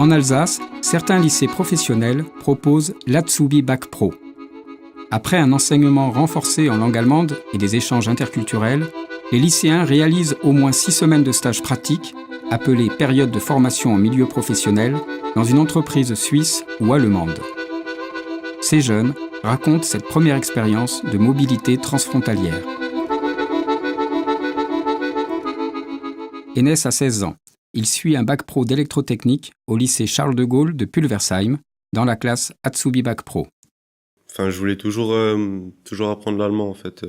En Alsace, certains lycées professionnels proposent l'Atsubi Bac Pro. Après un enseignement renforcé en langue allemande et des échanges interculturels, les lycéens réalisent au moins 6 semaines de stage pratique, appelées période de formation en milieu professionnel, dans une entreprise suisse ou allemande. Ces jeunes racontent cette première expérience de mobilité transfrontalière. Enes a 16 ans. Il suit un bac pro d'électrotechnique au lycée Charles de Gaulle de Pulversheim, dans la classe Atsubi Bac Pro. Enfin, je voulais toujours apprendre l'allemand en fait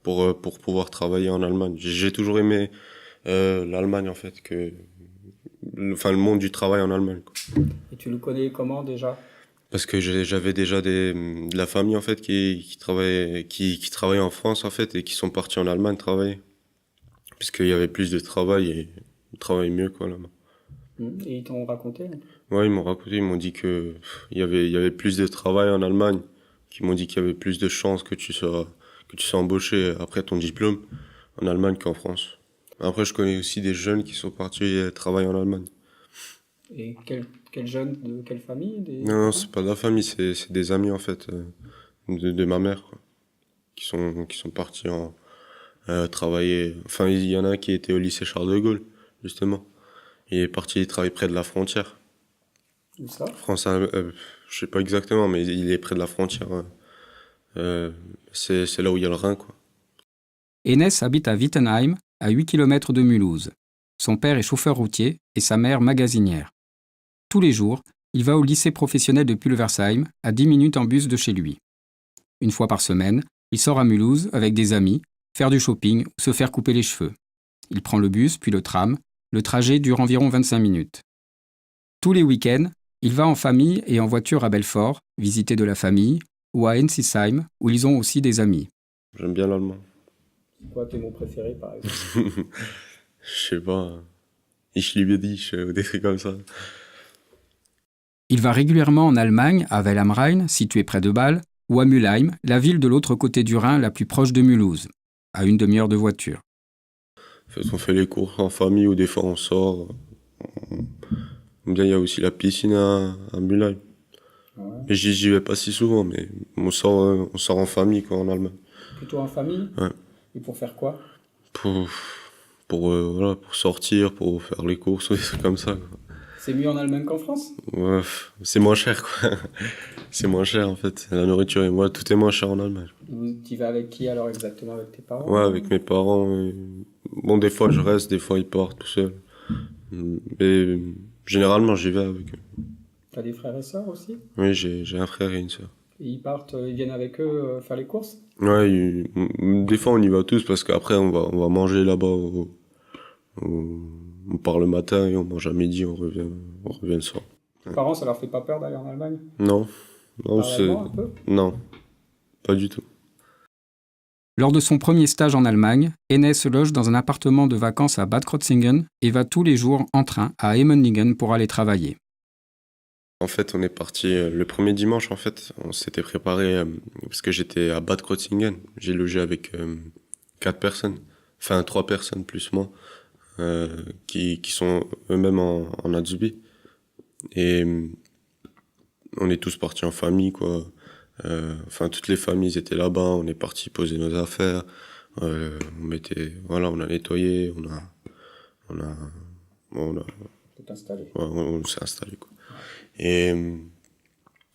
pour pouvoir travailler en Allemagne. J'ai toujours aimé l'Allemagne en fait le monde du travail en Allemagne, quoi. Et tu le connais comment déjà ? Parce que j'avais déjà de la famille en fait qui travaillait en France en fait et qui sont partis en Allemagne travailler puisqu'il y avait plus de travail et ils travaillaient mieux quoi là-bas. Et ils t'ont raconté ? Ouais, ils m'ont raconté, ils m'ont dit que il y avait plus de travail en Allemagne, qu'ils m'ont dit qu'il y avait plus de chances que tu sois embauché après ton diplôme en Allemagne qu'en France. Après, je connais aussi des jeunes qui sont partis travailler en Allemagne. Et quel jeune, de quelle famille ? Non, c'est pas de la famille, c'est des amis en fait de ma mère quoi, qui sont partis travailler. Enfin, il y en a un qui était au lycée Charles de Gaulle justement. Il est parti travailler près de la frontière. Où ça ? France, je sais pas exactement, mais il est près de la frontière. C'est là où il y a le Rhin, quoi. Enes habite à Wittenheim, à 8 km de Mulhouse. Son père est chauffeur routier et sa mère magasinière. Tous les jours, il va au lycée professionnel de Pulversheim, à 10 minutes en bus de chez lui. Une fois par semaine, il sort à Mulhouse avec des amis, faire du shopping ou se faire couper les cheveux. Il prend le bus, puis le tram. Le trajet dure environ 25 minutes. Tous les week-ends, il va en famille et en voiture à Belfort, visiter de la famille, ou à Ensisheim, où ils ont aussi des amis. J'aime bien l'allemand. C'est quoi tes mots préférés, par exemple ? Je sais pas. Ich liebe dich, ou des trucs comme ça. Il va régulièrement en Allemagne, à Weil am Rhein, situé près de Bâle, ou à Mülheim, la ville de l'autre côté du Rhin la plus proche de Mulhouse, à une demi-heure de voiture. En fait, on fait les courses en famille ou des fois on sort. Bien, il y a aussi la piscine à Mülheim. Ouais. Et j'y vais pas si souvent, mais on sort en famille, quoi, en Allemagne. Plutôt en famille ? Ouais. Et pour faire quoi ? Voilà, pour sortir, pour faire les courses, des trucs comme ça, quoi. C'est mieux en Allemagne qu'en France ? Ouais, c'est moins cher, quoi. C'est moins cher, en fait. La nourriture et moi, tout est moins cher en Allemagne. Tu vas avec qui alors exactement ? Avec tes parents ? Ouais, avec mes parents. Bon, des fois je reste, des fois ils partent tout seuls. Mais généralement j'y vais avec eux. T'as des frères et sœurs aussi ? Oui, j'ai un frère et une sœur. Et ils partent, ils viennent avec eux faire les courses ? Ouais, des fois on y va tous parce qu'après on va manger là-bas on part le matin et on mange à midi, on revient le soir. Tes parents, ça leur fait pas peur d'aller en Allemagne ? Non, Allemand, un peu ? non, pas du tout. Lors de son premier stage en Allemagne, Enes se loge dans un appartement de vacances à Bad Krozingen et va tous les jours en train à Emmendingen pour aller travailler. En fait, on est parti le premier dimanche, en fait, on s'était préparé parce que j'étais à Bad Krozingen. J'ai logé avec 4 personnes, enfin 3 personnes plus moi, qui sont eux-mêmes en Atsubi. Et on est tous partis en famille, quoi. Enfin, toutes les familles étaient là-bas, on est partis poser nos affaires. On a nettoyé, on a Tout installé. ouais, on s'est installé, quoi. Et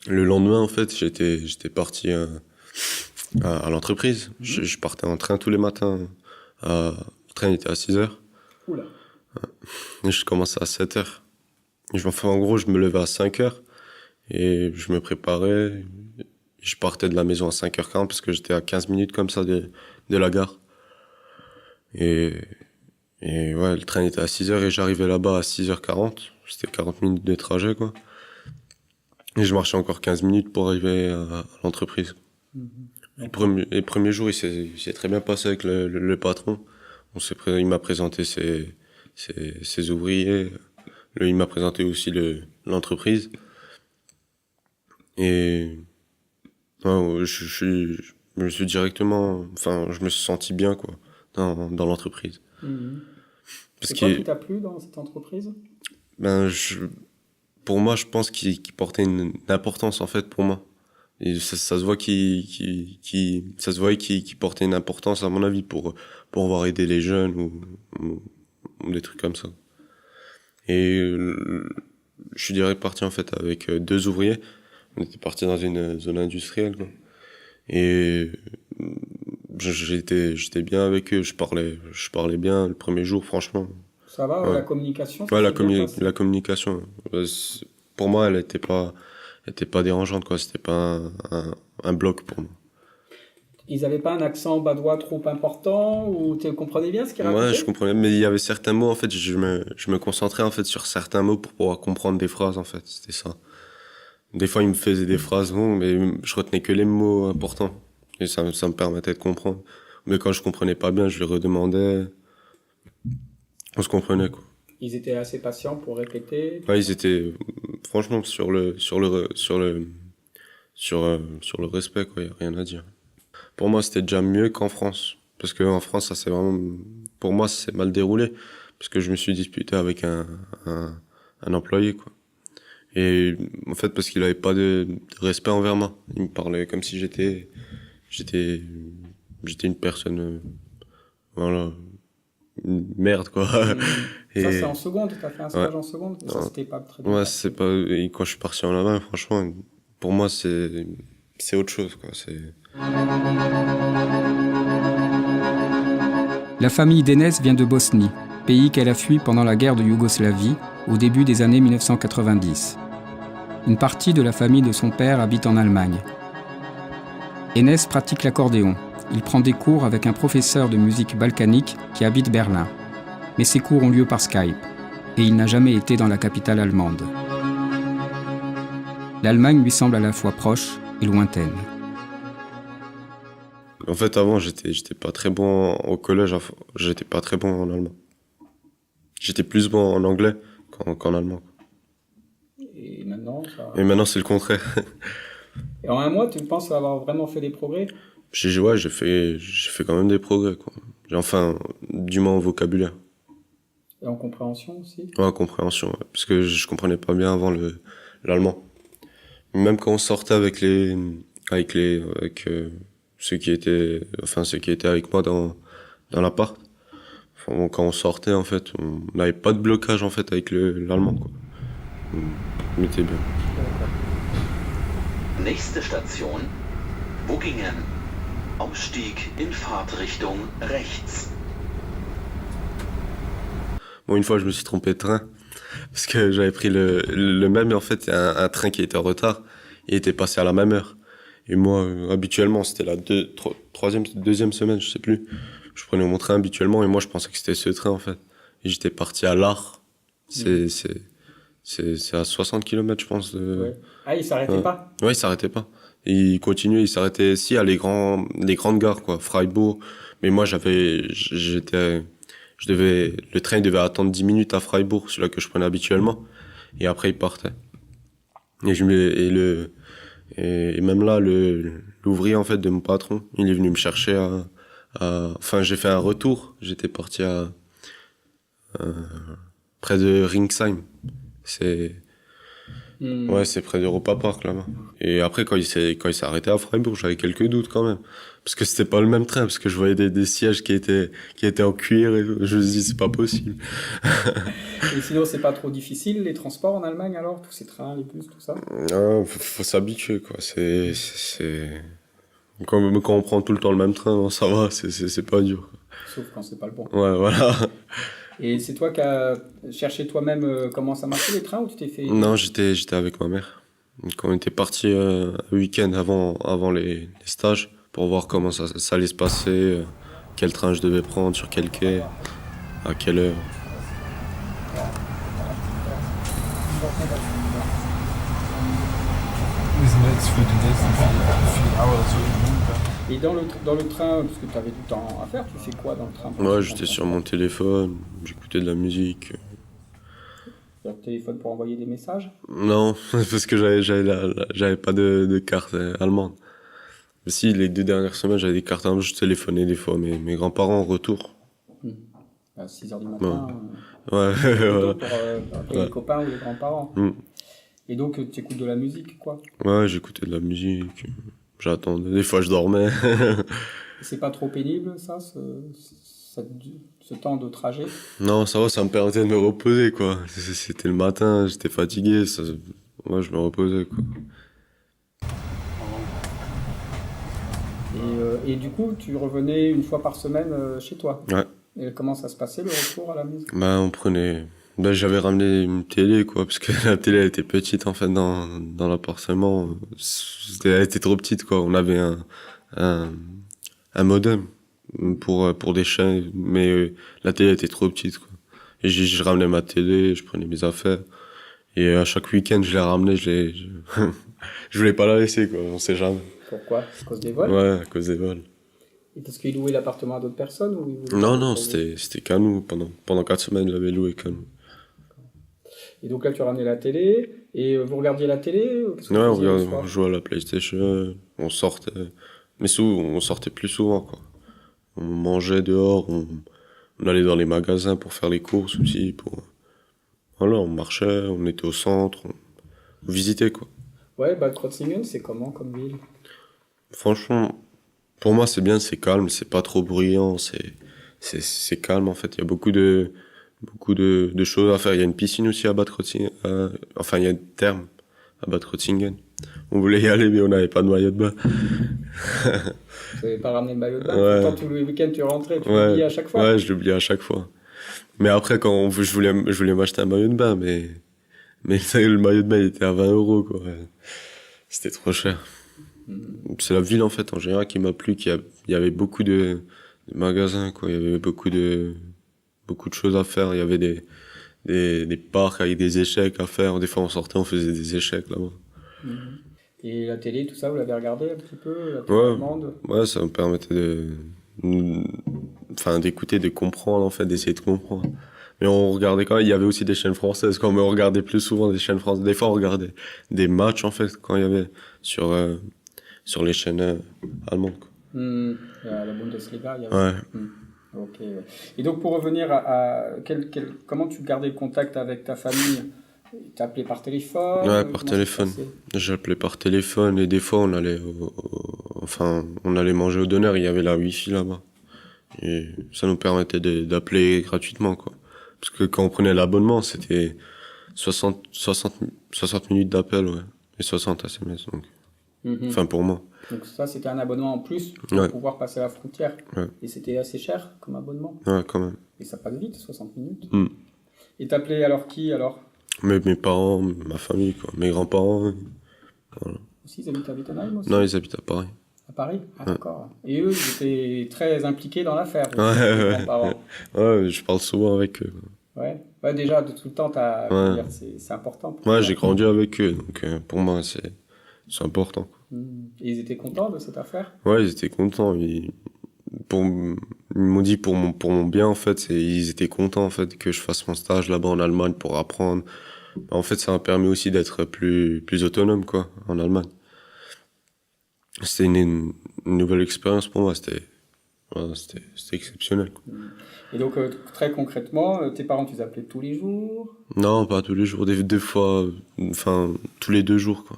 le lendemain, en fait, j'étais parti à l'entreprise. Je partais en train tous les matins. Le train était à 6h. Oula. Et je commençais à 7h. En gros, je me levais à 5h et je me préparais. Je partais de la maison à 5h40 parce que j'étais à 15 minutes comme ça de la gare. Et ouais, le train était à 6h et j'arrivais là-bas à 6h40. C'était 40 minutes de trajet, quoi. Et je marchais encore 15 minutes pour arriver à l'entreprise. Les premiers jours, il s'est très bien passé avec le patron. Il m'a présenté ses ouvriers. Il m'a présenté aussi l'entreprise. Et ouais, je me suis directement, enfin, je me suis senti bien, quoi, dans l'entreprise. Mmh. Parce C'est quoi que, qui t'a plu dans cette entreprise ? ben, Pour moi, je pense qu'il portait une importance, en fait, pour moi. Et ça se voit ça se voyait qu'il portait une importance, à mon avis, pour avoir aidé les jeunes ou des trucs comme ça. Et je suis direct parti, en fait, avec 2 ouvriers. On était parti dans une zone industrielle, quoi. Et j'étais bien avec eux, je parlais bien le premier jour, franchement. Ça va, Ouais. la communication, ça Ouais, s'est bien passé? la communication. Pour moi, elle était pas dérangeante, quoi. C'était pas un bloc pour moi. Ils avaient pas un accent badois trop important ou tu comprenais bien ce qu'ils Ouais, je racontaient? comprenais, mais il y avait certains mots, en fait, je me concentrais, en fait, sur certains mots pour pouvoir comprendre des phrases, en fait. C'était ça. Des fois, ils me faisaient des phrases longues, mais je retenais que les mots importants. Et ça me permettait de comprendre. Mais quand je comprenais pas bien, je lui redemandais. On se comprenait, quoi. Ils étaient assez patients pour répéter. Ouais, ils étaient, franchement, sur le respect, quoi. Y a rien à dire. Pour moi, c'était déjà mieux qu'en France. Parce qu'en France, ça s'est vraiment, pour moi, ça s'est mal déroulé. Parce que je me suis disputé avec un employé, quoi. Et, en fait, parce qu'il avait pas de respect envers moi. Il me parlait comme si j'étais une personne, voilà, une merde, quoi. Ça, c'est Et, en seconde, tu as fait un ouais. stage en seconde? Ça, Ouais. c'était pas très bien Ouais, passé. c'est pas, et quand je suis parti en Allemagne, franchement, pour moi, c'est autre chose, quoi. La famille d'Enes vient de Bosnie, pays qu'elle a fui pendant la guerre de Yougoslavie au début des années 1990. Une partie de la famille de son père habite en Allemagne. Enes pratique l'accordéon. Il prend des cours avec un professeur de musique balkanique qui habite Berlin. Mais ces cours ont lieu par Skype, et il n'a jamais été dans la capitale allemande. L'Allemagne lui semble à la fois proche et lointaine. En fait, avant, j'étais pas très bon au collège, j'étais pas très bon en allemand. J'étais plus bon en anglais qu'en allemand. Et maintenant, ça... Et maintenant, c'est le contraire. Et en un mois, tu penses avoir vraiment fait des progrès? Ouais, j'ai fait quand même des progrès, quoi. Enfin, du moins au vocabulaire. Et en compréhension aussi? Ouais, en compréhension, ouais. Parce que je comprenais pas bien avant l'allemand. Même quand on sortait avec ceux qui étaient avec moi dans l'appart. Enfin, quand on sortait, en fait, on n'avait pas de blocage, en fait, avec l'allemand, quoi. On était bien. Nächste Station, Buggingen. Ausstieg in Fahrtrichtung rechts. Bon, une fois, je me suis trompé de train. Parce que j'avais pris le même, et en fait, il y a un train qui était en retard. Il était passé à la même heure. Et moi, habituellement, c'était la deuxième semaine, je sais plus. Je prenais mon train habituellement, et moi, je pensais que c'était ce train, en fait. Et j'étais parti à Lars. C'est à 60 km, je pense. Ouais. Ah, il s'arrêtait Ouais. pas? Ouais, il s'arrêtait pas. Et il continuait, il s'arrêtait si à les grandes gares, quoi. Freiburg. Mais moi, le train il devait attendre 10 minutes à Freiburg, celui-là que je prenais habituellement. Et après, il partait. Et même là, l'ouvrier, en fait, de mon patron, il est venu me chercher enfin, j'ai fait un retour. J'étais parti près de Ringsheim. Ouais, c'est près d'Europa Park, là-bas. Et après, quand il s'est arrêté à Freiburg, j'avais quelques doutes, quand même. Parce que c'était pas le même train, parce que je voyais des sièges qui étaient en cuir et tout. Je me suis dit, c'est pas possible. Et sinon, c'est pas trop difficile, les transports en Allemagne, alors? Tous ces trains, les bus, tout ça? Faut s'habituer, quoi. Quand on prend tout le temps le même train, non, ça va, c'est pas dur, quoi. Sauf quand c'est pas le bon. Ouais, voilà. Et c'est toi qui as cherché toi-même comment ça marchait, les trains, ou tu t'es fait... Non, j'étais avec ma mère. Quand on était parti un week-end avant les stages, pour voir comment ça allait se passer, quel train je devais prendre, sur quel quai, à quelle heure. Wir sind jetzt für die nächsten 4 Hours so im Mund. Et dans le train, parce que tu avais du temps à faire, tu fais quoi dans le train? Ouais, j'étais sur mon téléphone, j'écoutais de la musique. Sur le téléphone pour envoyer des messages? Non, parce que j'avais pas de carte allemande. Mais si, les 2 dernières semaines, j'avais des cartes allemandes, je téléphonais des fois mes grands-parents en retour. À 6h du matin. Ouais, Plutôt voilà. pour appeler les copains ou les grands-parents. Et donc, tu écoutes de la musique, quoi. Ouais, j'écoutais de la musique, j'attendais, des fois je dormais. C'est pas trop pénible, ça, ce temps de trajet? Non, ça va, ça me permettait de me reposer, quoi. C'était le matin, j'étais fatigué, moi je me reposais, quoi. Et du coup, tu revenais une fois par semaine chez toi. Ouais. Et comment ça se passait, le retour à la maison? J'avais ramené une télé, quoi, parce que la télé elle était petite, en fait, dans l'appartement. Elle était trop petite, quoi. On avait un modem pour des chaînes, mais la télé était trop petite, quoi. Et je ramenais ma télé, je prenais mes affaires. Et à chaque week-end, je l'ai ramenée, je voulais pas la laisser, quoi, on sait jamais. Pourquoi? À cause des vols? Ouais, à cause des vols. Et parce qu'il louait l'appartement à d'autres personnes ou il voulait Non, pas non, pour vous? c'était qu'à nous. Pendant 4 semaines, il avait loué qu'à nous. Et donc là, tu ramenais la télé, et vous regardiez la télé? Qu'est-ce que Ouais, vous faisiez le on soir? jouait à la PlayStation, on sortait. Mais on sortait plus souvent, quoi. On mangeait dehors, on allait dans les magasins pour faire les courses aussi. Voilà, on marchait, on était au centre, on visitait, quoi. Ouais, Bad Kreuznach, c'est comment comme ville? Franchement, pour moi, c'est bien, c'est calme, c'est pas trop bruyant, c'est calme, en fait. Il y a beaucoup de choses à faire. Il y a une piscine aussi à Bad Kreuznach, enfin, il y a une therme à Bad Kreuznach. On voulait y aller, mais on n'avait pas de maillot de bain. Tu n'avais pas ramené le maillot de bain? Ouais. Pourtant, tous les week-ends, tu rentrais, tu Ouais. l'oubliais à chaque fois? Ouais, je l'oubliais à chaque fois. Mais après, je voulais m'acheter un maillot de bain, mais le maillot de bain, il était à 20 €, quoi. C'était trop cher. C'est la ville, en fait, en général, qui m'a plu, il y avait beaucoup de magasins, quoi. Il y avait beaucoup de choses à faire. Il y avait des parcs avec des échecs à faire. Des fois, on sortait, on faisait des échecs, là-bas. Et la télé, tout ça, vous l'avez regardé un petit peu? La télé Ouais. allemande? Ouais, ça me permettait d'écouter, de comprendre, en fait, d'essayer de comprendre. Mais on regardait quand même, il y avait aussi des chaînes françaises, quand mais on regardait plus souvent des chaînes françaises. Des fois, on regardait des matchs, en fait, quand il y avait sur les chaînes allemandes, quoi. La Bundesliga, il y avait... Ouais. Ok. Ouais. Et donc, pour revenir comment tu gardais le contact avec ta famille? T'appelais par téléphone? Ouais, Comment par ça se téléphone. passait? J'appelais par téléphone et des fois, on allait on allait manger au donneur, il y avait la Wi-Fi là-bas. Et ça nous permettait d'appeler gratuitement, quoi. Parce que quand on prenait l'abonnement, c'était 60 minutes d'appel, ouais. Et 60 SMS, donc. Enfin, pour moi. Donc ça, c'était un abonnement en plus pour Ouais. pouvoir passer la frontière. Ouais. Et c'était assez cher comme abonnement. Ouais, quand même. Et ça passe vite, 60 minutes. Et t'appelais alors qui alors? Mais mes parents, ma famille, quoi. Mes grands-parents. Voilà. Aussi, ils habitent à Wittenheim aussi? Non, ils habitent à Paris. À Paris? Ah, d'accord. Et eux, ils étaient très impliqués dans l'affaire, Ouais, les ouais. grands-parents. Ouais, je parle souvent avec eux. Ouais. Ouais, déjà, de tout le temps, Ouais. c'est important pour Ouais, toi. j'ai grandi avec eux, donc pour moi, c'est important, quoi. Et ils étaient contents de cette affaire? Ouais, ils étaient contents. Ils m'ont dit pour mon bien, en fait. Ils étaient contents, en fait, que je fasse mon stage là-bas en Allemagne pour apprendre. En fait, ça m'a permis aussi d'être plus autonome, quoi, en Allemagne. C'était une nouvelle expérience pour moi. C'était exceptionnel, quoi. Et donc, très concrètement, tes parents, tu les appelais tous les jours? Non, pas tous les jours. Des fois, enfin, tous les 2 jours, quoi.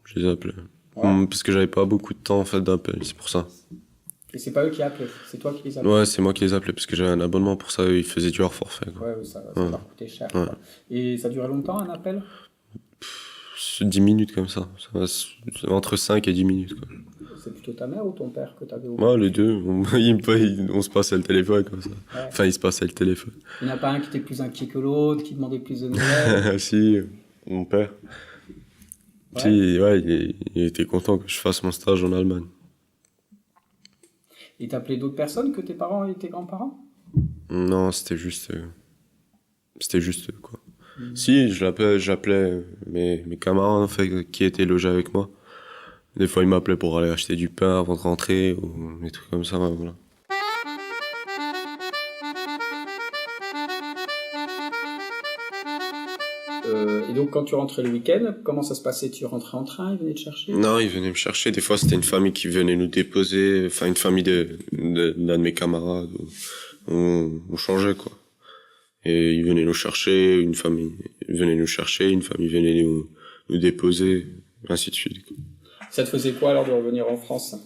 Je les appelais. Ouais. Parce que j'avais pas beaucoup de temps, en fait, d'appel. C'est pour ça. Et c'est pas eux qui appelaient, c'est toi qui les appelais? Ouais, c'est moi qui les appelais parce que j'avais un abonnement pour ça. Ils faisaient du hors forfait, quoi. Ouais, ça leur coûtait cher. Ouais. Quoi. Et ça durait longtemps, un appel? 10 minutes comme ça. Entre 5 et 10 minutes, quoi. C'est plutôt ta mère ou ton père que t'avais au Ouais, les deux. On se passait le téléphone comme ça. Ouais. Enfin, ils se passaient le téléphone. Il n'y en a pas un qui était plus inquiet que l'autre, qui demandait plus de nouvelles? Si, mon père. Ouais. Si, ouais, il était content que je fasse mon stage en Allemagne. Et t'appelais d'autres personnes que tes parents et tes grands-parents? Non, c'était juste eux, quoi. Si, j'appelais mes camarades, en fait, qui étaient logés avec moi. Des fois, ils m'appelaient pour aller acheter du pain avant de rentrer, ou des trucs comme ça, ouais, voilà. Et donc, quand tu rentrais le week-end, comment ça se passait? Tu rentrais en train, ils venaient te chercher? Non, ils venaient me chercher. Des fois, c'était une famille qui venait nous déposer, enfin, une famille d'un de mes camarades. On changeait, quoi. Et ils venaient nous chercher, une famille venait nous chercher, une famille venait nous nous déposer, ainsi de suite, quoi. Ça te faisait quoi alors de revenir en France?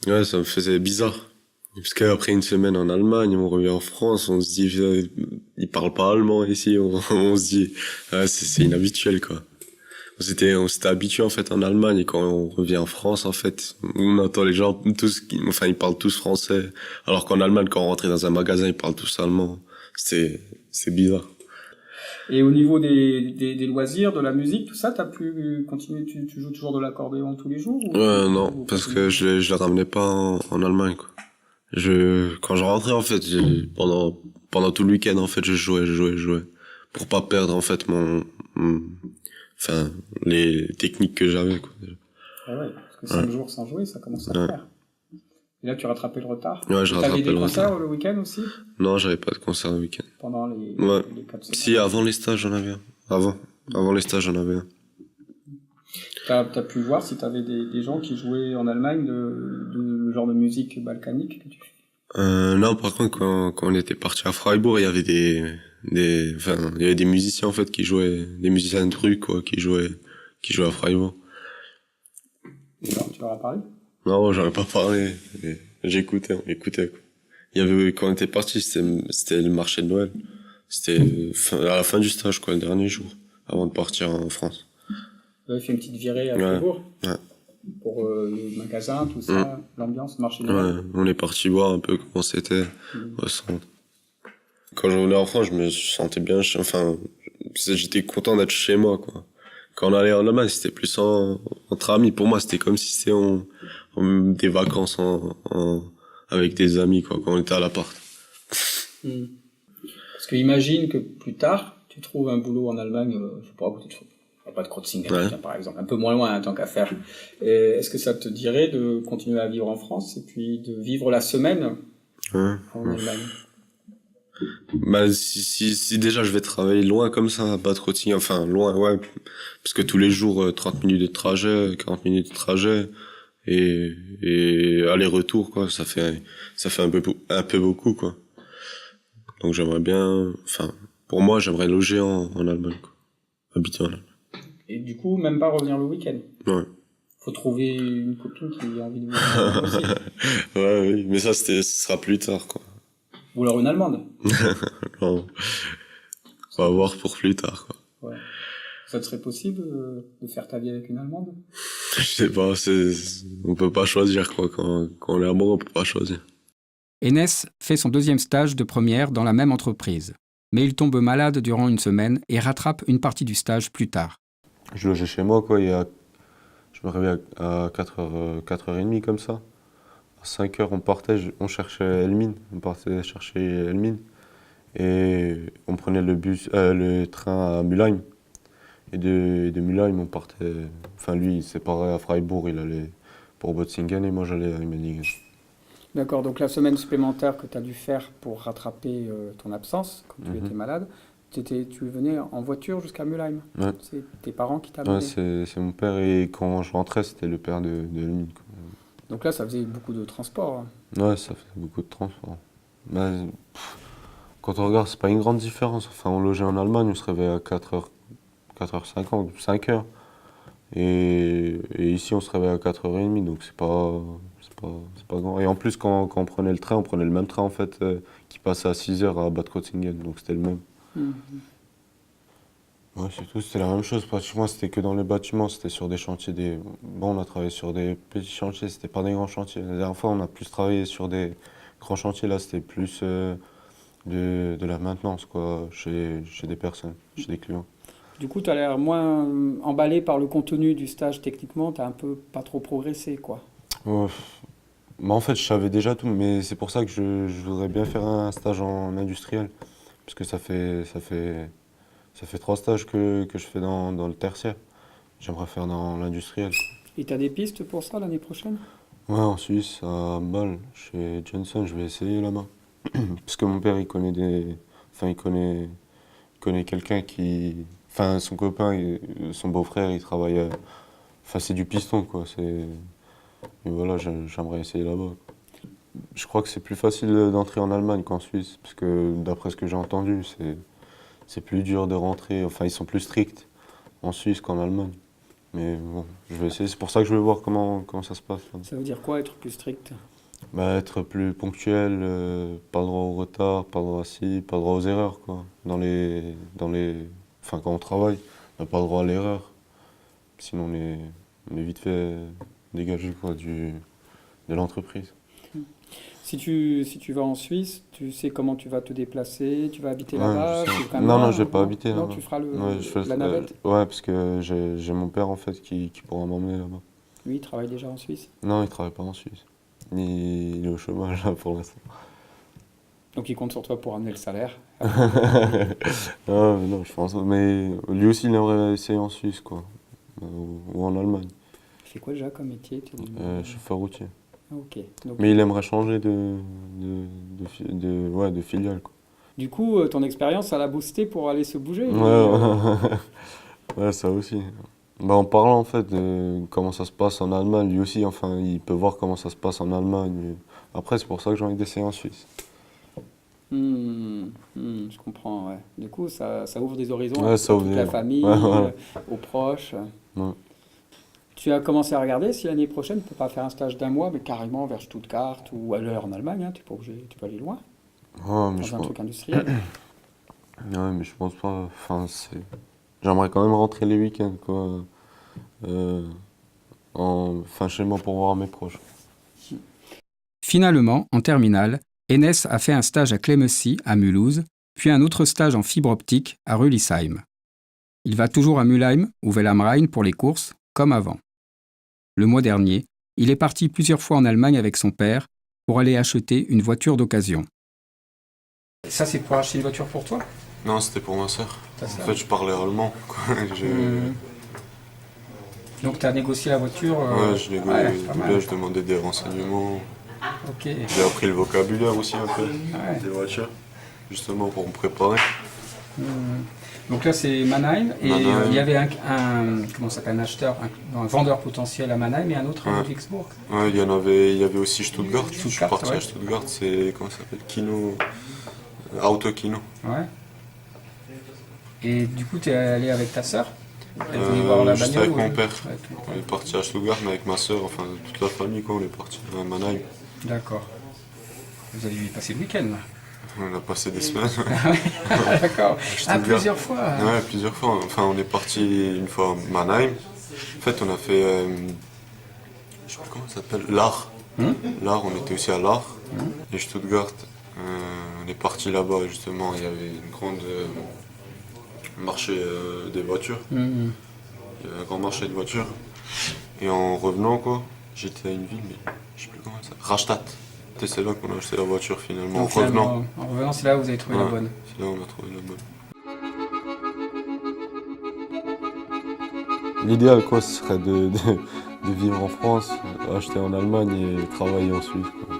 Ouais, ça me faisait bizarre. Parce qu'après une semaine en Allemagne, on revient en France, on se dit, ils parlent pas allemand ici, on se dit, c'est inhabituel, quoi. On s'était habitué, en fait, en Allemagne, et quand on revient en France, en fait, on entend les gens ils parlent tous français, alors qu'en Allemagne, quand on rentrait dans un magasin, ils parlent tous allemand. C'est bizarre. Et au niveau des loisirs, de la musique, tout ça, t'as pu continuer, tu joues toujours de l'accordéon tous les jours Non, parce que je le ramenais pas en Allemagne, quoi. Quand je rentrais, en fait, pendant tout le week-end, en fait, je jouais. Pour pas perdre, en fait, les techniques que j'avais, quoi. Ah ouais, parce que 5 jours sans jouer, ça commence à faire. Et là, tu rattrapais le retard. Ouais, je rattrapais le retard. T'avais des concerts le week-end aussi? Non, j'avais pas de concert le week-end. Pendant les 4 semaines? Si, avant les stages, j'en avais un. Avant les stages, j'en avais un. T'as pu voir si t'avais des gens qui jouaient en Allemagne de genre de musique balkanique que tu fais? Non, par contre, quand on était parti à Freiburg, il y avait il y avait des musiciens, en fait, qui jouaient, des musiciens de rue, quoi, qui jouaient à Freiburg. Et alors, tu leur as parlé? Non, j'en ai pas parlé. J'écoutais, on écoutait, quoi. Quand on était parti, c'était le marché de Noël. C'était à la fin du stage, quoi, le dernier jour, avant de partir en France. Vous avez fait une petite virée à Fribourg? Ouais. Pour le magasin, tout ça, l'ambiance, le marché de Noël? Ouais, on est parti voir un peu comment c'était au centre. Quand je revenais en France, je me sentais bien, j'étais content d'être chez moi, quoi. Quand on allait en Allemagne, c'était plus entre amis. Pour moi, c'était comme si c'était des vacances avec des amis, quoi, quand on était à l'appart. Parce que imagine que plus tard, tu trouves un boulot en Allemagne, je sais pas, à côté de pas de Krotzingen, par exemple, un peu moins loin, tant qu'à faire. Est-ce que ça te dirait de continuer à vivre en France et puis de vivre la semaine en Allemagne? Bah, si déjà je vais travailler loin comme ça, à Bad Kreuznach, enfin, loin, ouais, parce que tous les jours, 30 minutes de trajet, 40 minutes de trajet, et aller-retour, quoi, ça fait un peu beaucoup, quoi. Donc j'aimerais bien, pour moi, j'aimerais loger en Allemagne, quoi. Habiter en Allemagne. Et du coup, même pas revenir le week-end? Ouais. Faut trouver une copine qui a envie de venir aussi. Ouais, oui, mais ça, ce sera plus tard, quoi. Ou alors une Allemande? Non. On va voir pour plus tard, quoi. Ouais. Ça te serait possible de faire ta vie avec une Allemande? Je sais pas, on peut pas choisir, quoi. Quand on est amoureux, on peut pas choisir. Enes fait son 2e stage de première dans la même entreprise. Mais il tombe malade durant une semaine et rattrape une partie du stage plus tard. Je logeais chez moi, quoi. Je me réveillais à 4h30, comme ça. À 5h, on cherchait Elmine. On partait chercher Elmine. Et on prenait le train à Mülheim. Et de Mülheim, on partait. Enfin, lui, il s'est séparait à Freiburg, il allait pour Botzingen et moi, j'allais à Meiningen. D'accord, donc la semaine supplémentaire que tu as dû faire pour rattraper ton absence, quand tu étais malade, tu venais en voiture jusqu'à Mülheim. Ouais. C'est tes parents qui t'amenaient? Ouais, c'est mon père, et quand je rentrais, c'était le père de Elmine, quoi. Donc là, ça faisait beaucoup de transport. Ouais, ça faisait beaucoup de transport. Mais, quand on regarde, c'est pas une grande différence. Enfin, on logeait en Allemagne, on se réveillait à 4h50, 5h. Et ici, on se réveille à 4h30, donc c'est pas grand. Et en plus, quand on prenait le train, on prenait le même train, en fait, qui passait à 6h à Bad Kreuznach, donc c'était le même. Ouais, c'est tout, c'était la même chose. Pratiquement, c'était que dans les bâtiments, c'était sur des chantiers. Bon, on a travaillé sur des petits chantiers, c'était pas des grands chantiers. La dernière fois, on a plus travaillé sur des grands chantiers, là, c'était plus de la maintenance, quoi, chez des personnes, chez des clients. Du coup, tu as l'air moins emballé par le contenu du stage techniquement, tu as un peu pas trop progressé, quoi. Ouais. Bah, en fait, je savais déjà tout, mais c'est pour ça que je voudrais bien faire un stage en industriel. Parce que ça fait 3 stages que je fais dans le tertiaire. J'aimerais faire dans l'industriel. Et tu as des pistes pour ça l'année prochaine? Ouais, en Suisse, à Bâle, chez Johnson, je vais essayer là-bas. Parce que mon père, il connaît quelqu'un qui... Enfin, son copain, son beau-frère, il travaille... Enfin, c'est du piston, quoi. Et voilà, j'aimerais essayer là-bas. Je crois que c'est plus facile d'entrer en Allemagne qu'en Suisse. Parce que, d'après ce que j'ai entendu, c'est plus dur de rentrer. Enfin, ils sont plus stricts en Suisse qu'en Allemagne. Mais bon, je vais essayer. C'est pour ça que je vais voir comment ça se passe. Ça veut dire quoi être plus strict? Bah, être plus ponctuel, pas le droit au retard, pas le droit à ci, pas le droit aux erreurs, quoi. Enfin, quand on travaille, on n'a pas le droit à l'erreur. Sinon, on est vite fait dégagé, quoi, de l'entreprise. Si tu vas en Suisse, tu sais comment tu vas te déplacer, tu vas habiter Ouais, là-bas, je sais. c'est quand même Non, loin, non, je vais pas non? habiter Non, là-bas. tu feras Ouais, je fais la navette. ouais, parce que j'ai mon père, en fait, qui pourra m'emmener là-bas. Lui, il travaille déjà en Suisse. Non, il travaille pas en Suisse. Il est au chômage, là, pour l'instant. Donc il compte sur toi pour amener le salaire. Ah, mais non, je pense. Mais lui aussi, il aimerait essayer en Suisse, quoi. Ou en Allemagne. Il fait quoi déjà comme métier? Chauffeur routier. Ah, ok. Donc, Mais il aimerait changer ouais, de filiale, quoi. du coup, ton expérience, ça l'a boosté pour aller se bouger. Ouais, lui, ouais. Ouais, ça aussi. Bah, en parlant, en fait, de comment ça se passe en Allemagne, lui aussi, enfin, il peut voir comment ça se passe en Allemagne. Après, c'est pour ça que j'ai envie d'essayer en Suisse. je comprends, ouais. Du coup, ça ouvre des horizons Ouais, à ça toute ouvre la des- famille, Ouais, ouais. aux proches. Ouais. Tu as commencé à regarder si l'année prochaine, tu peux pas faire un stage d'un mois, mais carrément vers Stuttgart ou ailleurs en Allemagne, hein, tu peux, tu peux aller loin, Ouais, mais dans je un pense... truc industriel. ouais, mais je pense pas. Enfin, j'aimerais quand même rentrer les week-ends, quoi. Euh, Enfin, chez moi pour voir mes proches. Finalement, en terminale, Enes a fait un stage à Clemmency, à Mulhouse, puis un autre stage en fibre optique à Rülisheim. Il va toujours à Mülheim ou Welle am Rhein pour les courses, comme avant. Le mois dernier, il est parti plusieurs fois en Allemagne avec son père pour aller acheter une voiture d'occasion. Ça, c'est pour acheter une voiture pour toi? Non, c'était pour ma soeur. Ta En sœur. fait, je parlais allemand, quoi. Donc tu as négocié la voiture Ouais, je ouais, pas mal. je demandais des renseignements. Ok. J'ai appris le vocabulaire aussi un peu Ouais. des voitures, justement pour me préparer. Donc là c'est Mannheim et Mannheim. il y avait comment ça s'appelle, un acheteur, un vendeur potentiel à Mannheim et un autre à Ouais. Ludwigsburg. Ouais, il y avait aussi Stuttgart. Je suis Stuttgart, parti ouais. à Stuttgart, c'est comment ça s'appelle? Kino, Auto Kino. Ouais. Et du coup tu es allé avec ta sœur? Elle voulait voir la Juste bagnole avec ou- mon père. Ouais, tout le On temps. est parti à Stuttgart, mais avec ma soeur, enfin toute la famille, quoi, on est parti à Mannheim. D'accord. Vous allez y passer le week-end là. On a passé des semaines. D'accord. Ah, Stuttgart. plusieurs fois. Ouais, plusieurs fois. Enfin, on est parti une fois à Mannheim. En fait, on a fait, je sais plus comment ça s'appelle, l'Ar. L'Ar, on était aussi à l'Ar. Et Stuttgart, on est parti là-bas, justement. Il y avait une grande marché des voitures. Il y avait un grand marché de voitures. Et en revenant, quoi, j'étais à une ville, mais je sais plus comment ça s'appelle. Rastatt. C'est là qu'on a acheté la voiture finalement. Donc, En revenant. en revenant, c'est là où vous avez trouvé la Ouais, bonne. c'est là où on a trouvé la bonne. L'idéal, quoi, ce serait de vivre en France, acheter en Allemagne et travailler en Suisse, quoi.